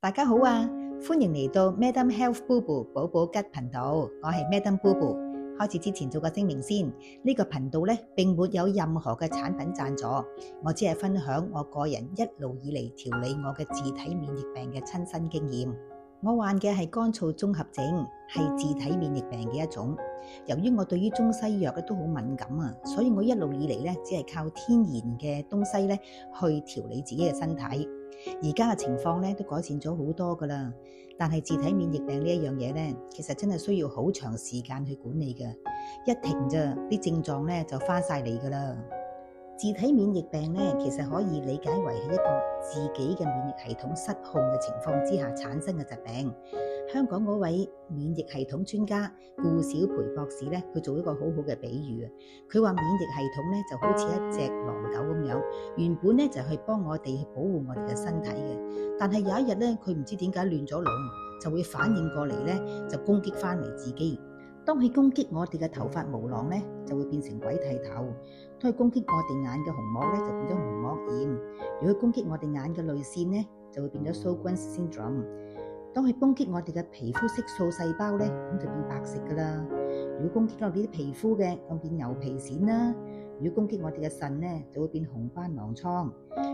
大家好啊，歡迎嚟到 Madam Health 寶寶吉頻道，我係 Madam 寶寶。開始之前做個聲明先，呢個頻道咧並沒有任何嘅產品贊助，我只係分享我個人一路以嚟調理我嘅自體免疫病嘅親身經驗。我患嘅係乾燥綜合症，係自體免疫病嘅一種。由於我對於中西藥都好敏感啊，所以我一路以嚟咧只係靠天然嘅東西咧去調理自己嘅身體。而家嘅情況咧都改善咗好多噶啦，但係自體免疫病呢一樣嘢咧，其實真係需要好長時間去管理嘅，一停咋啲症狀咧就翻晒嚟噶啦。自體免疫病咧，其實可以理解為係一個自己嘅免疫系統失控嘅情況之下產生嘅疾病。香港嗰位免疫系統專家顧小培博士咧，佢做一個好好嘅比喻啊。佢話免疫系統咧就好似一隻狼狗咁樣，原本咧就係幫我哋去保護我哋嘅身體嘅，但係有一日咧，佢唔知點解亂咗龍，就會反應過嚟咧，就攻擊翻嚟自己。當佢攻擊我哋嘅頭髮毛囊咧，就會變成鬼剃頭；當佢攻擊我哋眼嘅虹膜咧，就變咗虹膜炎；如果攻擊我哋眼嘅淚腺咧，就會變咗 Sjogren's syndrome。當佢攻擊我哋嘅皮膚色素細胞咧，咁就變白色噶啦。如果攻擊我哋啲皮膚嘅，咁變牛皮癬啦；如果攻擊我哋嘅腎咧，就會變紅斑狼瘡；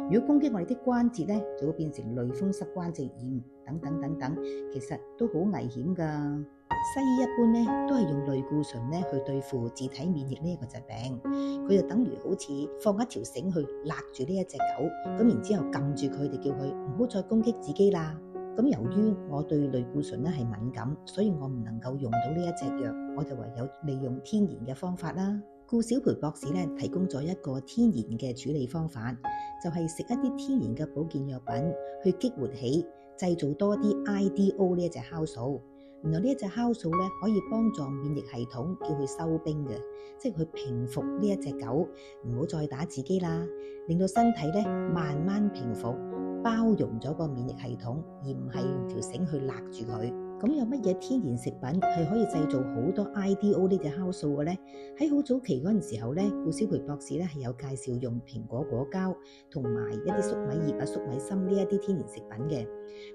如果攻擊我哋啲關節咧，就會變成類風濕關節炎等等等等，其實都好危險噶。西醫一般咧都係用類固醇咧去對付自體免疫呢一個疾病，佢就等於好似放一條繩去勒住呢一隻狗，咁然之後撳住佢哋，叫佢唔好再攻擊自己啦。咁由於我對類固醇咧係敏感，所以我唔能夠用到呢一隻藥，我就唯有利用天然嘅方法啦。顧小培博士咧提供咗一個天然嘅處理方法，就係食一啲天然嘅保健藥品去激活起製造多啲 IDO 呢一隻酵素。原來呢一隻酵素咧可以幫助免疫系統叫佢收兵嘅，即係佢平復呢一隻狗，唔好再打自己啦，令到身體咧慢慢平復，包容咗個免疫系統，而唔係用條繩去勒住佢。咁有乜嘢天然食品係可以製造好多 IDO 呢隻酵素嘅咧？喺好早期嗰陣時候咧，顧小培博士咧係有介紹用蘋果果膠同埋一啲粟米葉啊、粟米芯呢一啲天然食品嘅。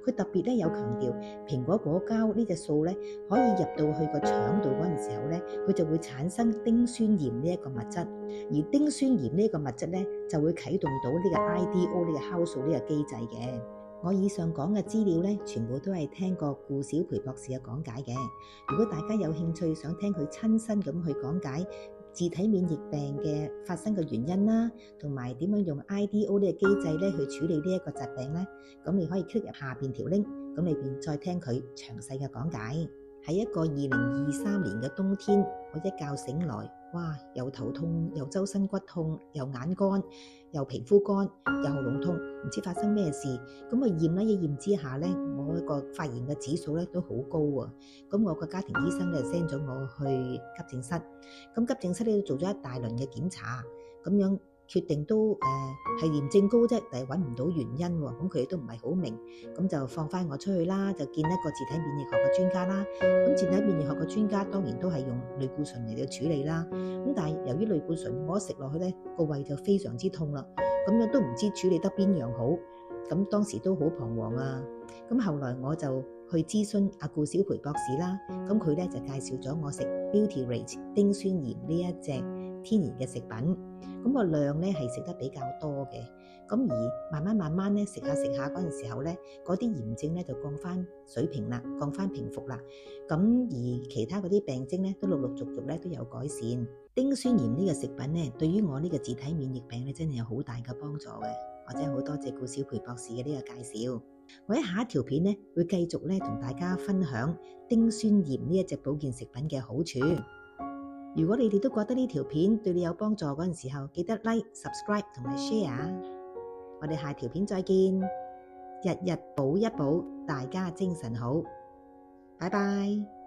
佢特別咧有強調蘋果果膠呢隻素咧可以入到去個腸度嗰陣時候咧，佢就會產生丁酸鹽呢一個物質，而丁酸鹽呢一個物質咧就會啟動到呢個 IDO 呢個酵素呢個機制嘅。我以上講嘅資料咧，全部都係聽過顧小培博士嘅講解嘅。如果大家有興趣想聽佢親身咁去講解自體免疫病嘅發生嘅原因啦，同埋點樣用 IDO 呢個機制咧去處理呢一個疾病咧，咁你可以 click 入下邊條 link，咁裏邊再聽佢詳細嘅講解。喺一個2023年嘅冬天，我一覺醒來，哇！又頭痛，又周身骨痛，又眼乾，又皮膚乾，又喉嚨痛，唔知發生咩事。咁我驗咧，一驗之下咧，我一個發炎嘅指數咧都好高啊。咁我個家庭醫生咧 send 咗我去急症室，咁急症室咧都做咗一大輪嘅檢查，咁樣決定都係炎症高啫，但係揾唔到原因喎。咁佢哋都唔係好明，咁就放翻我出去啦，就見一個自體免疫學嘅專家啦。咁自體免疫學嘅專家當然都係用類固醇嚟到處理啦。咁但係由於類固醇我一食落去咧，個胃就非常之痛啦，咁樣都唔知處理得邊樣好。咁當時都好彷徨啊。咁後來我就去諮詢阿顧小培博士啦。咁佢咧就介紹咗我食 Butyrate 丁酸鹽呢一隻天然嘅食品。咁個量咧係食得比較多嘅。咁而慢慢咧食下嗰陣時候咧，嗰啲炎症咧就降翻水平啦，降翻平復啦。咁而其他嗰啲病徵咧都陸陸續續咧都有改善。丁酸鹽呢個食品咧，對於我呢個自體免疫病咧真係有好大嘅幫助嘅。我真係好多謝顧小培博士嘅呢個介紹。我喺下一條片咧會繼續咧同大家分享丁酸鹽呢一隻保健食品嘅好處。如果你哋都覺得呢條片對你有幫助嗰陣時候，記得 like、subscribe 同埋 share。我哋下條片再見，日日補一補，大家精神好，拜拜。